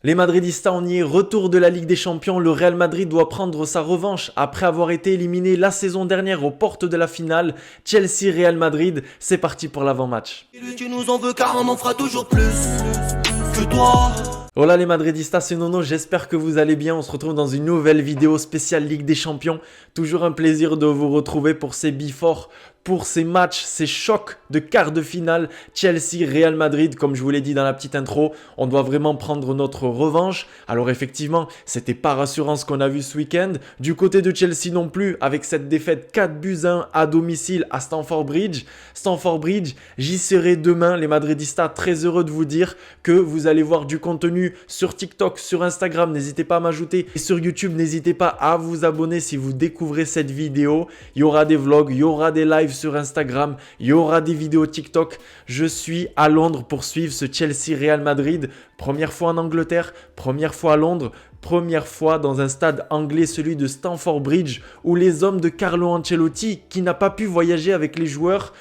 Les Madridistas, on y est, retour de la Ligue des Champions, le Real Madrid doit prendre sa revanche après avoir été éliminé la saison dernière aux portes de la finale. Chelsea-Real Madrid, c'est parti pour l'avant-match. Tu nous en veux car on en fera toujours plus que toi. Hola les Madridistas, c'est Nono, j'espère que vous allez bien. On se retrouve dans une nouvelle vidéo spéciale Ligue des Champions. Toujours un plaisir de vous retrouver pour ces before, pour ces matchs, ces chocs de quart de finale Chelsea-Real Madrid. Comme je vous l'ai dit dans la petite intro, on doit vraiment prendre notre revanche. Alors effectivement, c'était pas rassurant ce qu'on a vu ce week-end. Du côté de Chelsea non plus, avec cette défaite 4-1 à domicile à Stamford Bridge. Stamford Bridge, j'y serai demain les Madridistas. Très heureux de vous dire que vous allez voir du contenu sur TikTok, sur Instagram. N'hésitez pas à m'ajouter. Et sur YouTube, n'hésitez pas à vous abonner si vous découvrez cette vidéo. Il y aura des vlogs, il y aura des lives sur Instagram, il y aura des vidéos TikTok. Je suis à Londres pour suivre ce Chelsea-Real Madrid. Première fois en Angleterre, première fois à Londres, première fois dans un stade anglais, celui de Stamford Bridge, où les hommes de Carlo Ancelotti, qui n'a pas pu voyager avec les joueurs,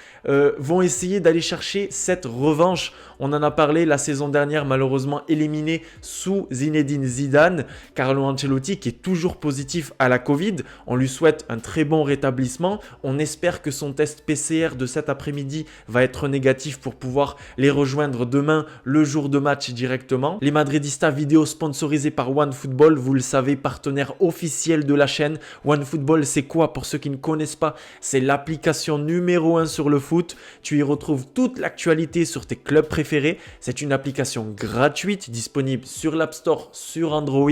vont essayer d'aller chercher cette revanche. On en a parlé la saison dernière, malheureusement éliminé sous Zinedine Zidane. Carlo Ancelotti qui est toujours positif à la Covid. On lui souhaite un très bon rétablissement. On espère que son test PCR de cet après-midi va être négatif pour pouvoir les rejoindre demain, le jour de match directement. Les Madridistas vidéo sponsorisés par OneFootball, vous le savez, partenaire officiel de la chaîne. OneFootball, c'est quoi pour ceux qui ne connaissent pas? C'est l'application numéro 1 sur le foot. Tu y retrouves toute l'actualité sur tes clubs préférés. C'est une application gratuite disponible sur l'App Store, sur Android.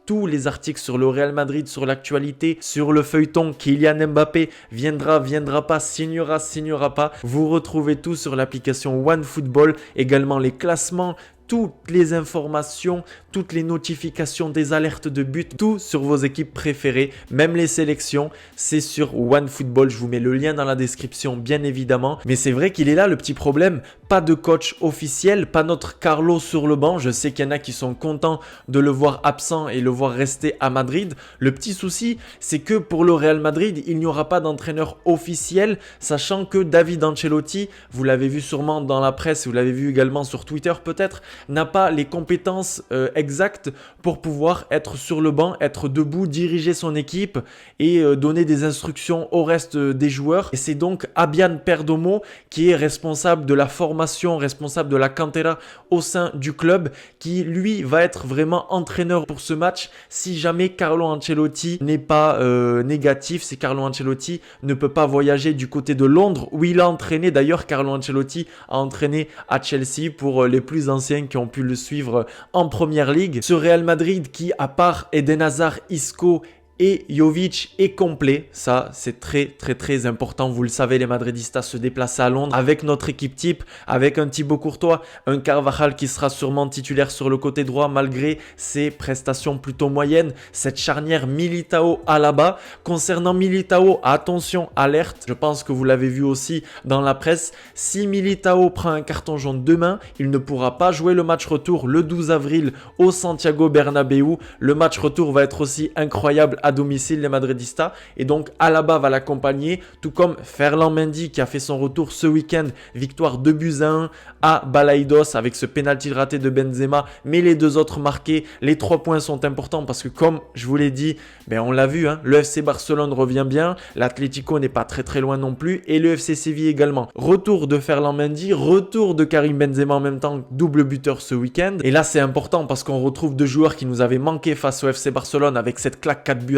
Tous les articles sur le Real Madrid, sur l'actualité, sur le feuilleton, Kylian Mbappé viendra pas, signera pas. Vous retrouvez tout sur l'application OneFootball. Également les classements, toutes les informations, toutes les notifications des alertes de but, tout sur vos équipes préférées, même les sélections, c'est sur OneFootball. Je vous mets le lien dans la description, bien évidemment. Mais c'est vrai qu'il est là le petit problème, pas de coach officiel, pas notre Carlo sur le banc. Je sais qu'il y en a qui sont contents de le voir absent et le voir rester à Madrid. Le petit souci, c'est que pour le Real Madrid, il n'y aura pas d'entraîneur officiel, sachant que David Ancelotti, vous l'avez vu sûrement dans la presse, vous l'avez vu également sur Twitter peut-être, n'a pas les compétences exactes pour pouvoir être sur le banc, être debout, diriger son équipe et donner des instructions au reste des joueurs. Et c'est donc Abian Perdomo qui est responsable de la formation, responsable de la cantera au sein du club, qui lui va être vraiment entraîneur pour ce match si jamais Carlo Ancelotti n'est pas négatif, si Carlo Ancelotti ne peut pas voyager du côté de Londres où il a entraîné. D'ailleurs, Carlo Ancelotti a entraîné à Chelsea pour les plus anciens qui ont pu le suivre en Première Ligue. Ce Real Madrid qui, à part Eden Hazard, Isco et Jovic est complet. Ça, c'est très important. Vous le savez, les Madridistas se déplacent à Londres avec notre équipe type, avec un Thibaut Courtois, un Carvajal qui sera sûrement titulaire sur le côté droit malgré ses prestations plutôt moyennes. Cette charnière Militao-Alaba. Concernant Militao, attention, alerte. Je pense que vous l'avez vu aussi dans la presse. Si Militao prend un carton jaune demain, il ne pourra pas jouer le match retour le 12 avril au Santiago Bernabéu. Le match retour va être aussi incroyable à domicile, les Madridistas, et donc Alaba va l'accompagner, tout comme Ferland Mendy qui a fait son retour ce week-end, victoire 2-1 à Balaidos avec ce penalty raté de Benzema, mais les deux autres marqués. Les 3 points sont importants parce que comme je vous l'ai dit, on l'a vu, le FC Barcelone revient bien, l'Atlético n'est pas très loin non plus, et le FC Séville également. Retour de Ferland Mendy, retour de Karim Benzema en même temps, double buteur ce week-end, et là c'est important parce qu'on retrouve 2 joueurs qui nous avaient manqué face au FC Barcelone avec cette claque 4-0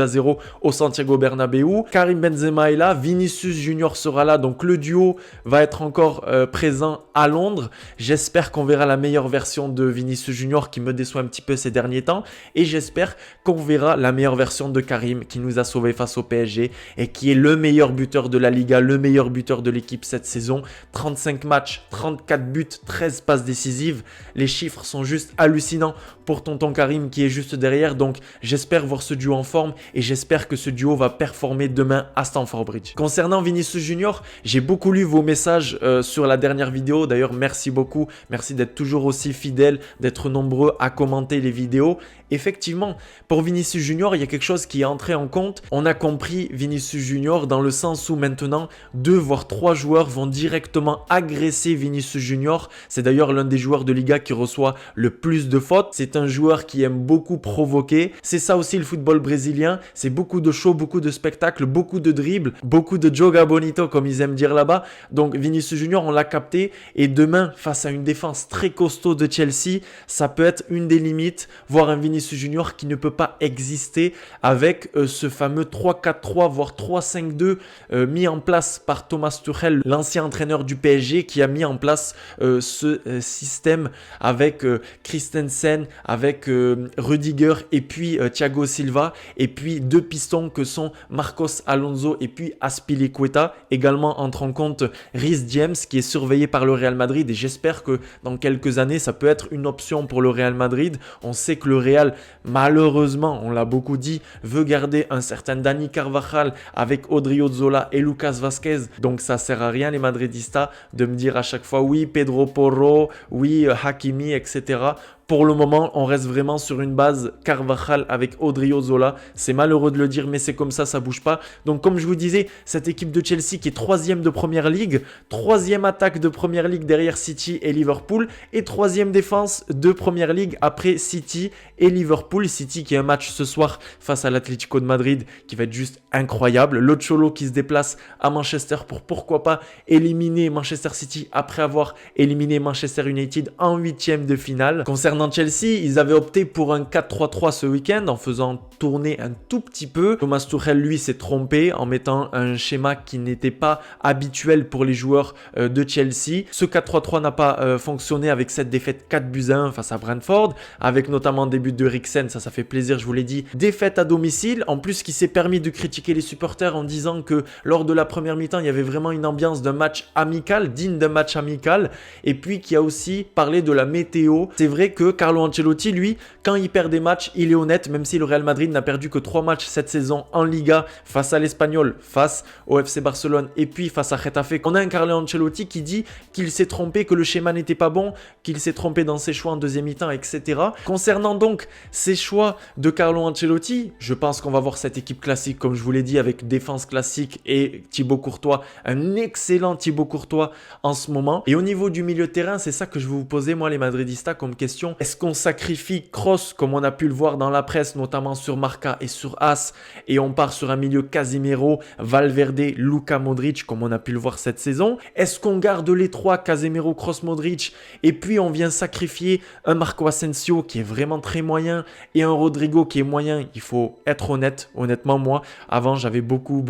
au Santiago Bernabéu. Karim Benzema est là, Vinicius Junior sera là, donc le duo va être encore présent à Londres. J'espère qu'on verra la meilleure version de Vinicius Junior qui me déçoit un petit peu ces derniers temps, et j'espère qu'on verra la meilleure version de Karim qui nous a sauvés face au PSG et qui est le meilleur buteur de la Liga, le meilleur buteur de l'équipe cette saison. 35 matchs, 34 buts, 13 passes décisives. Les chiffres sont juste hallucinants pour tonton Karim qui est juste derrière, donc j'espère voir ce duo en forme et j'espère que ce duo va performer demain à Stamford Bridge. Concernant Vinicius Junior, j'ai beaucoup lu vos messages sur la dernière vidéo. D'ailleurs, merci beaucoup. Merci d'être toujours aussi fidèles, d'être nombreux à commenter les vidéos. Effectivement, pour Vinicius Junior, il y a quelque chose qui est entré en compte. On a compris Vinicius Junior dans le sens où maintenant 2 voire 3 joueurs vont directement agresser Vinicius Junior. C'est d'ailleurs l'un des joueurs de Liga qui reçoit le plus de fautes. C'est un joueur qui aime beaucoup provoquer. C'est ça aussi le football brésilien. C'est beaucoup de show, beaucoup de spectacles, beaucoup de dribbles, beaucoup de joga bonito comme ils aiment dire là-bas. Donc Vinicius Junior, on l'a capté. Et demain, face à une défense très costaud de Chelsea, ça peut être une des limites, voire un Vinicius Junior qui ne peut pas exister avec ce fameux 3-4-3 voire 3-5-2 mis en place par Thomas Tuchel, l'ancien entraîneur du PSG, qui a mis en place ce système avec Christensen, avec Rudiger et puis Thiago Silva, et puis 2 pistons que sont Marcos Alonso et puis Azpilicueta. Également entre en compte Reece James qui est surveillé par le Real Madrid, et j'espère que dans quelques années ça peut être une option pour le Real Madrid. On sait que le Real, malheureusement, on l'a beaucoup dit, veut garder un certain Dani Carvajal avec Odriozola et Lucas Vazquez. Donc ça sert à rien les madridistas de me dire à chaque fois oui Pedro Porro, oui Hakimi, etc. Pour le moment, on reste vraiment sur une base Carvajal avec Odriozola. C'est malheureux de le dire, mais c'est comme ça bouge pas. Donc comme je vous disais, cette équipe de Chelsea qui est 3e de Première Ligue, 3e attaque de Première Ligue derrière City et Liverpool, et 3e défense de Première Ligue après City et Liverpool. City qui a un match ce soir face à l'Atlético de Madrid qui va être juste incroyable. Le Cholo qui se déplace à Manchester pour pourquoi pas éliminer Manchester City après avoir éliminé Manchester United en 8e de finale. Concernant Chelsea, ils avaient opté pour un 4-3-3 ce week-end en faisant tourner un tout petit peu. Thomas Tuchel, lui, s'est trompé en mettant un schéma qui n'était pas habituel pour les joueurs de Chelsea. Ce 4-3-3 n'a pas fonctionné avec cette défaite 4-1 face à Brentford, avec notamment des buts de Eriksen, ça fait plaisir, je vous l'ai dit. Défaite à domicile, en plus qui s'est permis de critiquer les supporters en disant que lors de la première mi-temps, il y avait vraiment une ambiance d'un match amical, digne d'un match amical, et puis qui a aussi parlé de la météo. C'est vrai que Carlo Ancelotti, lui, quand il perd des matchs, il est honnête, même si le Real Madrid n'a perdu que 3 matchs cette saison en Liga, face à l'Espagnol, face au FC Barcelone et puis face à Getafe. On a un Carlo Ancelotti qui dit qu'il s'est trompé, que le schéma n'était pas bon, qu'il s'est trompé dans ses choix en deuxième mi-temps, etc. Concernant donc ces choix de Carlo Ancelotti, je pense qu'on va voir cette équipe classique, comme je vous l'ai dit, avec défense classique et Thibaut Courtois, un excellent Thibaut Courtois en ce moment. Et au niveau du milieu de terrain, c'est ça que je vais vous poser, moi, les madridistas, comme question. Est-ce qu'on sacrifie Kroos, comme on a pu le voir dans la presse, notamment sur Marca et sur AS, et on part sur un milieu Casemiro, Valverde, Luka Modric, comme on a pu le voir cette saison? Est-ce qu'on garde les 3, Casemiro, Kroos, Modric, et puis on vient sacrifier un Marco Asensio qui est vraiment très moyen et un Rodrigo qui est moyen? Il faut être honnête, honnêtement, moi, avant j'avais beaucoup,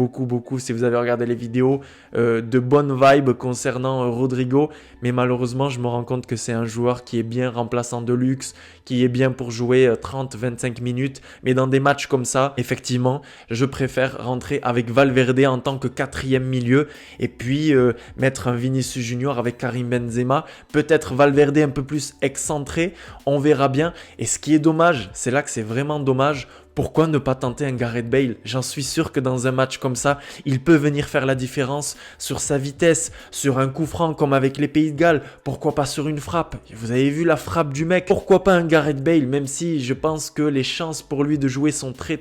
si vous avez regardé les vidéos, de bonnes vibes concernant Rodrigo, mais malheureusement, je me rends compte que c'est un joueur qui est bien remplaçant de luxe, qui est bien pour jouer 30-25 minutes, mais dans des matchs comme ça, effectivement, je préfère rentrer avec Valverde en tant que 4e milieu, et puis mettre un Vinicius Junior avec Karim Benzema, peut-être Valverde un peu plus excentré, on verra bien. Et ce qui est dommage, c'est là que c'est vraiment dommage, pourquoi ne pas tenter un Gareth Bale? J'en suis sûr que dans un match comme ça, il peut venir faire la différence sur sa vitesse, sur un coup franc comme avec les Pays de Galles. Pourquoi pas sur une frappe? Vous avez vu la frappe du mec. Pourquoi pas un Gareth Bale? Même si je pense que les chances pour lui de jouer sont très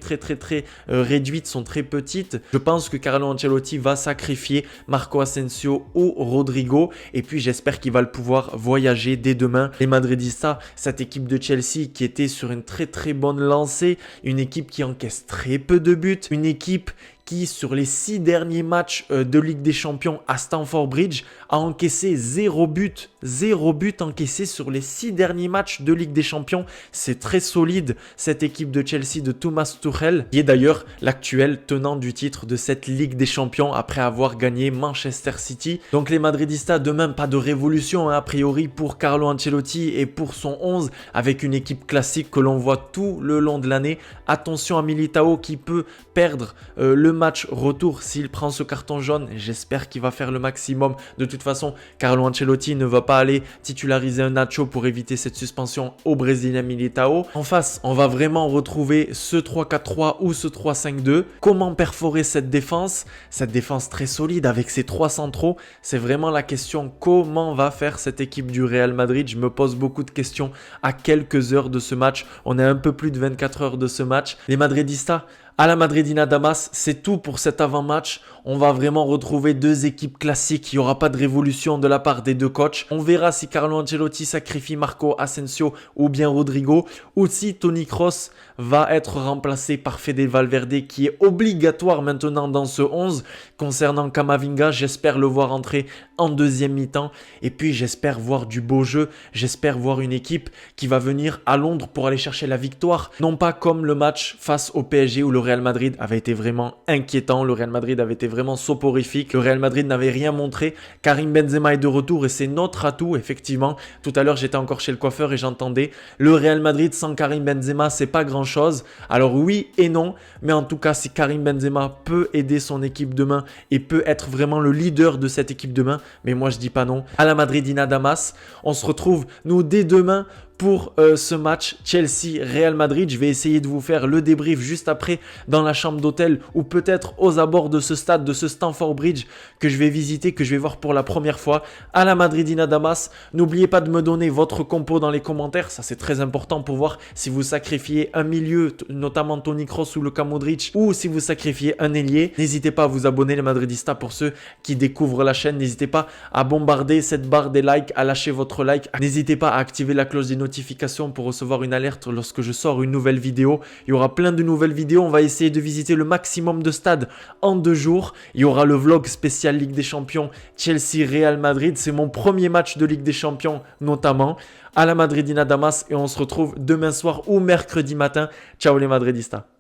réduites, sont très petites. Je pense que Carlo Ancelotti va sacrifier Marco Asensio ou Rodrigo. Et puis j'espère qu'il va le pouvoir voyager dès demain. Les Madridistas, cette équipe de Chelsea qui était sur une très bonne lancée, une équipe qui encaisse très peu de buts, une équipe qui sur les 6 derniers matchs de Ligue des Champions à Stamford Bridge a encaissé 0 but. 0 but encaissé sur les 6 derniers matchs de Ligue des Champions. C'est très solide cette équipe de Chelsea de Thomas Tuchel, qui est d'ailleurs l'actuel tenant du titre de cette Ligue des Champions après avoir gagné Manchester City. Donc les Madridistas, demain pas de révolution a priori pour Carlo Ancelotti et pour son 11 avec une équipe classique que l'on voit tout le long de l'année. Attention à Militao qui peut perdre le match retour, s'il prend ce carton jaune, j'espère qu'il va faire le maximum. De toute façon, Carlo Ancelotti ne va pas aller titulariser un Nacho pour éviter cette suspension au Brésilien Militao. En face, on va vraiment retrouver ce 3-4-3 ou ce 3-5-2. Comment perforer cette défense très solide avec ses 3 centraux? C'est vraiment la question. Comment va faire cette équipe du Real Madrid? Je me pose beaucoup de questions à quelques heures de ce match. On est un peu plus de 24 heures de ce match. Les Madridistas, à la Madridina Damas, c'est tout pour cet avant-match. On va vraiment retrouver 2 équipes classiques. Il n'y aura pas de révolution de la part des 2 coachs. On verra si Carlo Ancelotti sacrifie Marco Asensio ou bien Rodrigo, ou si Toni Kroos va être remplacé par Fede Valverde, qui est obligatoire maintenant dans ce 11. Concernant Camavinga, j'espère le voir entrer en deuxième mi-temps. Et puis j'espère voir du beau jeu. J'espère voir une équipe qui va venir à Londres pour aller chercher la victoire. Non pas comme le match face au PSG où le Real Madrid avait été vraiment inquiétant. Le Real Madrid avait été vraiment soporifique. Le Real Madrid n'avait rien montré. Karim Benzema est de retour et c'est notre atout, effectivement. Tout à l'heure, j'étais encore chez le coiffeur et j'entendais le Real Madrid sans Karim Benzema, c'est pas grand-chose. Alors oui et non, mais en tout cas, si Karim Benzema peut aider son équipe demain et peut être vraiment le leader de cette équipe demain, mais moi je dis pas non. À la Madridina Damas, on se retrouve nous dès demain pour ce match Chelsea-Real Madrid. Je vais essayer de vous faire le débrief juste après dans la chambre d'hôtel ou peut-être aux abords de ce stade, de ce Stamford Bridge que je vais visiter, que je vais voir pour la première fois à la Madridina Damas. N'oubliez pas de me donner votre compo dans les commentaires, ça c'est très important pour voir si vous sacrifiez un milieu, notamment Toni Kroos ou Luka Modric, ou si vous sacrifiez un ailier. N'hésitez pas à vous abonner les Madridistas pour ceux qui découvrent la chaîne. N'hésitez pas à bombarder cette barre des likes, à lâcher votre like. N'hésitez pas à activer la cloche des notifications pour recevoir une alerte lorsque je sors une nouvelle vidéo. Il y aura plein de nouvelles vidéos. On va essayer de visiter le maximum de stades en 2 jours. Il y aura le vlog spécial Ligue des Champions Chelsea-Real Madrid. C'est mon premier match de Ligue des Champions notamment à la Madridina Damas et on se retrouve demain soir ou mercredi matin. Ciao les Madridistas.